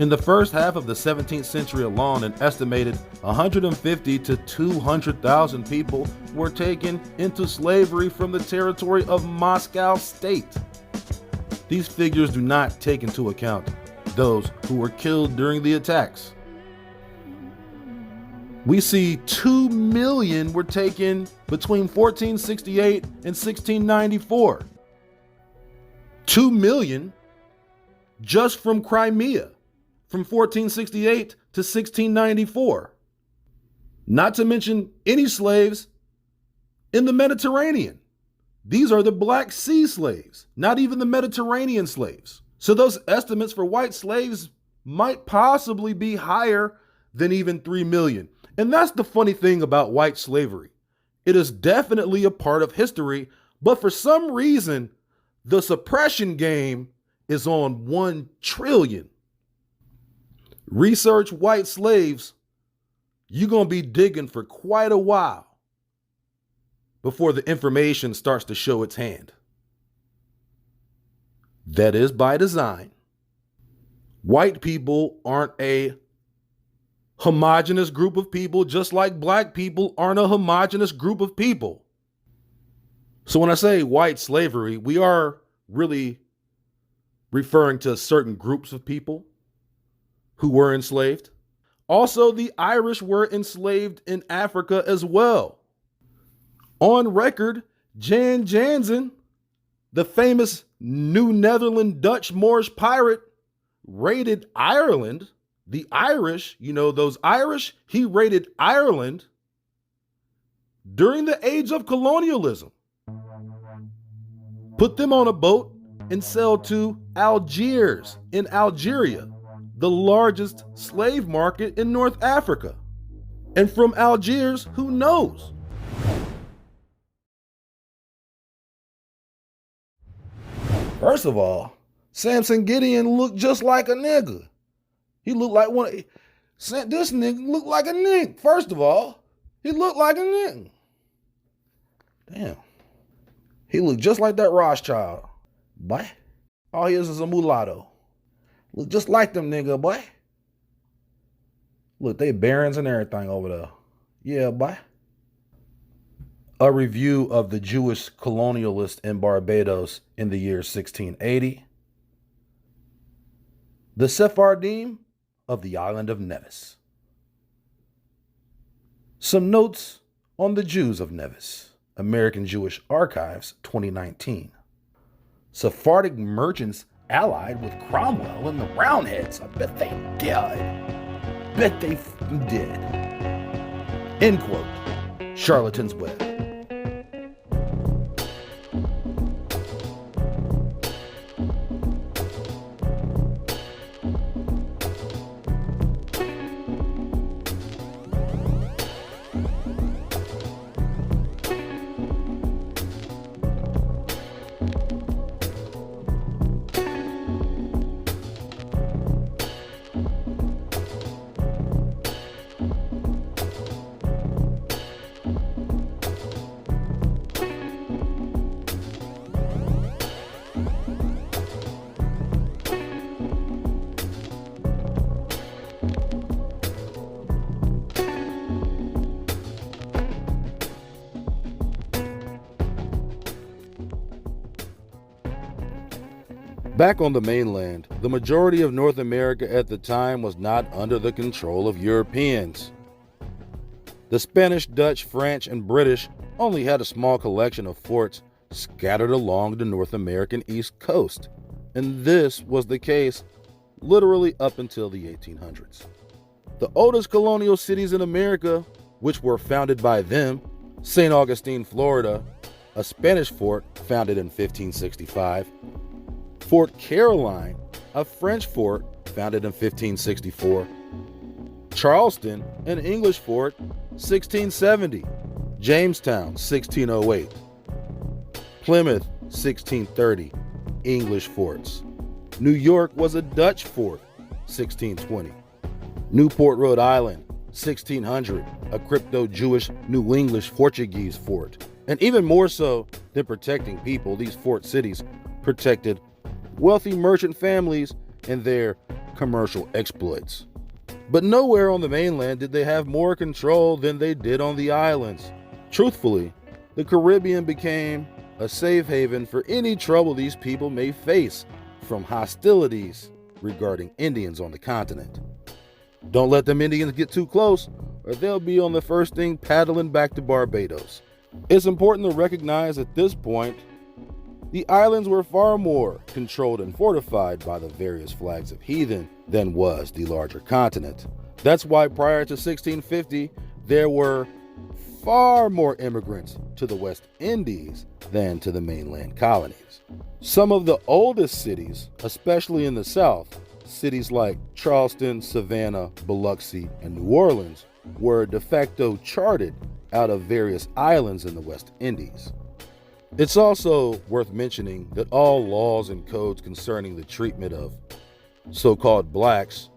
In the first half of the 17th century alone, an estimated 150 to 200,000 people were taken into slavery from the territory of Moscow State. These figures do not take into account those who were killed during the attacks. We see 2 million were taken between 1468 and 1694. 2 million just from Crimea, from 1468 to 1694. Not to mention any slaves in the Mediterranean. These are the Black Sea slaves, not even the Mediterranean slaves. So those estimates for white slaves might possibly be higher than even 3 million. And that's the funny thing about white slavery. It is definitely a part of history, but for some reason, the suppression game is on 1 trillion. Research white slaves, you're going to be digging for quite a while before the information starts to show its hand. That is by design. White people aren't a homogenous group of people, just like black people aren't a homogenous group of people. So when I say white slavery, we are really referring to certain groups of people who were enslaved. Also, the Irish were enslaved in Africa as well. On record, Jan Jansen, the famous New Netherland Dutch Moorish pirate, raided Ireland. The Irish, those Irish, he raided Ireland during the age of colonialism. Put them on a boat and sailed to Algiers in Algeria, the largest slave market in North Africa. And from Algiers, who knows? First of all, Samson Gideon looked just like a nigga. He looked like this nigga looked like a nigga. First of all, he looked like a nigga. Damn. He looked just like that Rothschild. Boy, all he is a mulatto. Look just like them nigga, boy. Look, they barons and everything over there. Yeah, boy. A review of the Jewish colonialists in Barbados in the year 1680. The Sephardim of the island of Nevis. Some notes on the Jews of Nevis. American Jewish Archives, 2019. Sephardic merchants allied with Cromwell and the Roundheads. I bet they did. Bet they did. End quote. Charlatan's Web. Back on the mainland, the majority of North America at the time was not under the control of Europeans. The Spanish, Dutch, French, and British only had a small collection of forts scattered along the North American East Coast, and this was the case literally up until the 1800s. The oldest colonial cities in America, which were founded by them, St. Augustine, Florida, a Spanish fort founded in 1565, Fort Caroline, a French fort founded in 1564, Charleston, an English fort, 1670, Jamestown, 1608. Plymouth, 1630, English forts. New York was a Dutch fort, 1620. Newport, Rhode Island, 1600, a crypto-Jewish New English Portuguese fort. And even more so than protecting people, these fort cities protected wealthy merchant families and their commercial exploits. But nowhere on the mainland did they have more control than they did on the islands. Truthfully, the Caribbean became a safe haven for any trouble these people may face from hostilities regarding Indians on the continent. Don't let them Indians get too close, or they'll be on the first thing paddling back to Barbados. It's important to recognize at this point, the islands were far more controlled and fortified by the various flags of heathen than was the larger continent. That's why prior to 1650, there were far more immigrants to the West Indies than to the mainland colonies. Some of the oldest cities, especially in the South, cities like Charleston, Savannah, Biloxi, and New Orleans, were de facto charted out of various islands in the West Indies. It's also worth mentioning that all laws and codes concerning the treatment of so-called blacks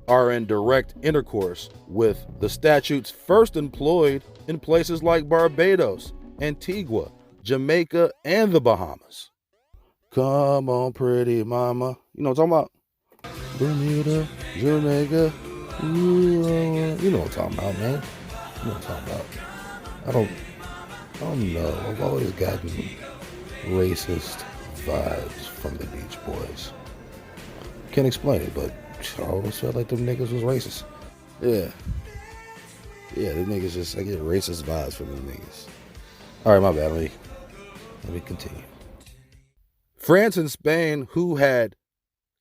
are in direct intercourse with the statutes first employed in places like Barbados, Antigua, Jamaica, and the Bahamas. Come on, pretty mama. You know what I'm talking about? Bermuda, Jamaica. You know what I'm talking about, man. You know what I'm talking about. I don't know. I've always gotten racist vibes from the Beach Boys. Can't explain it, but I always felt like them niggas was racist. Yeah, the niggas just, I get racist vibes from them niggas. All right, my bad. Let me continue. France and Spain, who had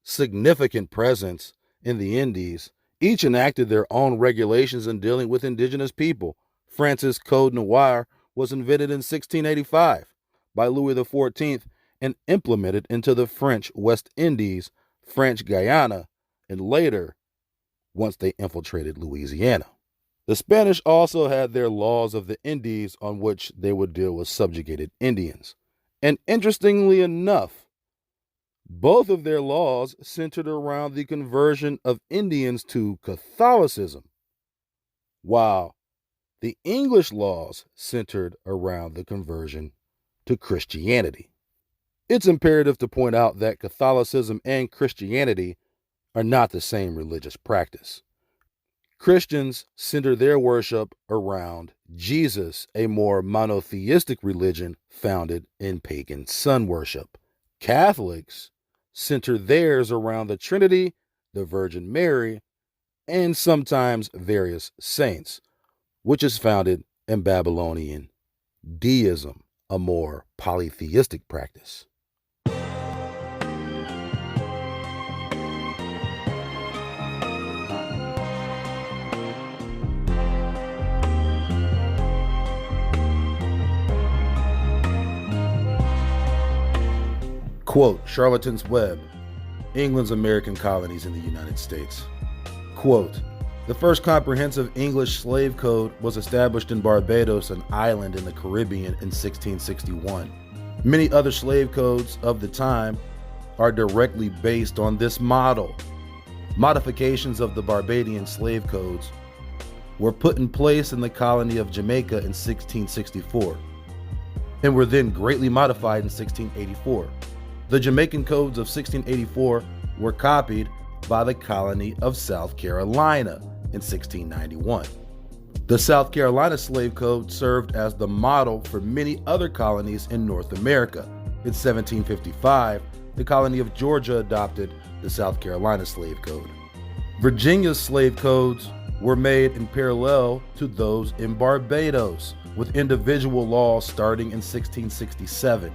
significant presence in the Indies, each enacted their own regulations in dealing with indigenous people. France's Code Noir was invented in 1685 by Louis XIV and implemented into the French West Indies, French Guyana, and later, once they infiltrated Louisiana. The Spanish also had their laws of the Indies on which they would deal with subjugated Indians. And interestingly enough, both of their laws centered around the conversion of Indians to Catholicism, while the English laws centered around the conversion to Christianity. It's imperative to point out that Catholicism and Christianity are not the same religious practice. Christians center their worship around Jesus, a more monotheistic religion founded in pagan sun worship. Catholics center theirs around the Trinity, the Virgin Mary, and sometimes various saints, which is founded in Babylonian deism, a more polytheistic practice. Quote, Charlton's Web, England's American Colonies in the United States. Quote, the first comprehensive English slave code was established in Barbados, an island in the Caribbean, in 1661. Many other slave codes of the time are directly based on this model. Modifications of the Barbadian slave codes were put in place in the colony of Jamaica in 1664 and were then greatly modified in 1684. The Jamaican codes of 1684 were copied by the colony of South Carolina in 1691. The South Carolina slave code served as the model for many other colonies in North America. In 1755, the colony of Georgia adopted the South Carolina slave code. Virginia's slave codes were made in parallel to those in Barbados, with individual laws starting in 1667.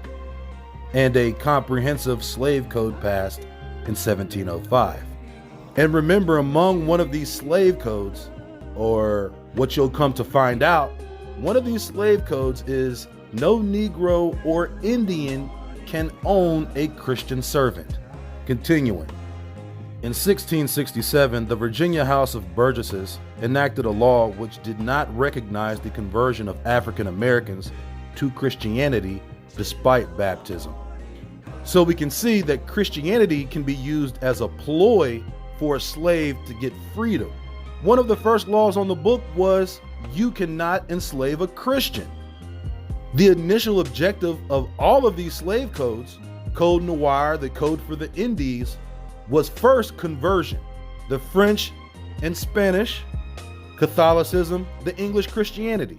And a comprehensive slave code passed in 1705. And remember, among one of these slave codes, or what you'll come to find out, one of these slave codes is no Negro or Indian can own a Christian servant. Continuing. In 1667, the Virginia House of Burgesses enacted a law which did not recognize the conversion of African Americans to Christianity despite baptism. So we can see that Christianity can be used as a ploy for a slave to get freedom. One of the first laws on the book was you cannot enslave a Christian. The initial objective of all of these slave codes, Code Noir, the Code for the Indies, was first conversion. The French and Spanish, Catholicism, the English Christianity.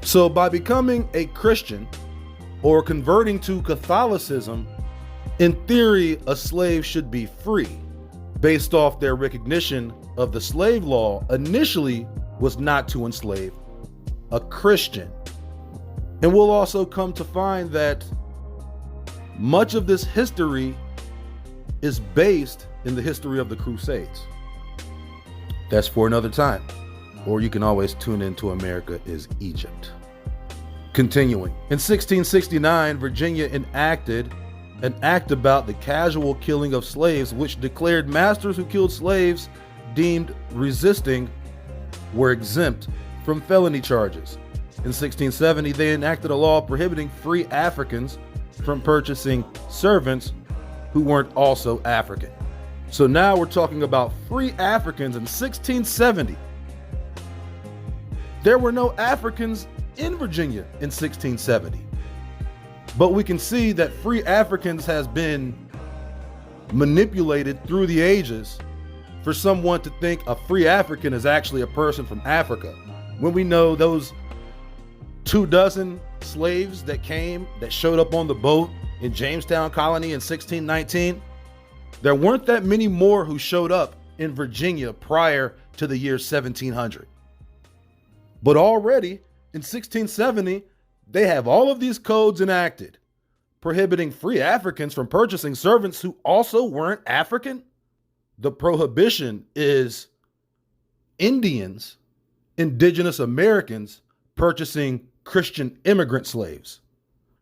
So by becoming a Christian or converting to Catholicism, in theory, a slave should be free, based off their recognition of the slave law initially was not to enslave a Christian. And we'll also come to find that much of this history is based in the history of the Crusades. That's for another time. Or you can always tune into America is Egypt. Continuing. In 1669, Virginia enacted an act about the casual killing of slaves, which declared masters who killed slaves deemed resisting were exempt from felony charges. In 1670, they enacted a law prohibiting free Africans from purchasing servants who weren't also African. So now we're talking about free Africans in 1670. There were no Africans in Virginia in 1670. But we can see that free Africans has been manipulated through the ages for someone to think a free African is actually a person from Africa, when we know those 24 slaves that showed up on the boat in Jamestown Colony in 1619, there weren't that many more who showed up in Virginia prior to the year 1700. But already in 1670, they have all of these codes enacted, prohibiting free Africans from purchasing servants who also weren't African. The prohibition is Indians, indigenous Americans, purchasing Christian immigrant slaves.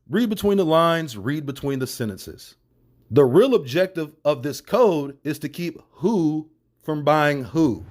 Read between the lines, read between the sentences. The real objective of this code is to keep who from buying who.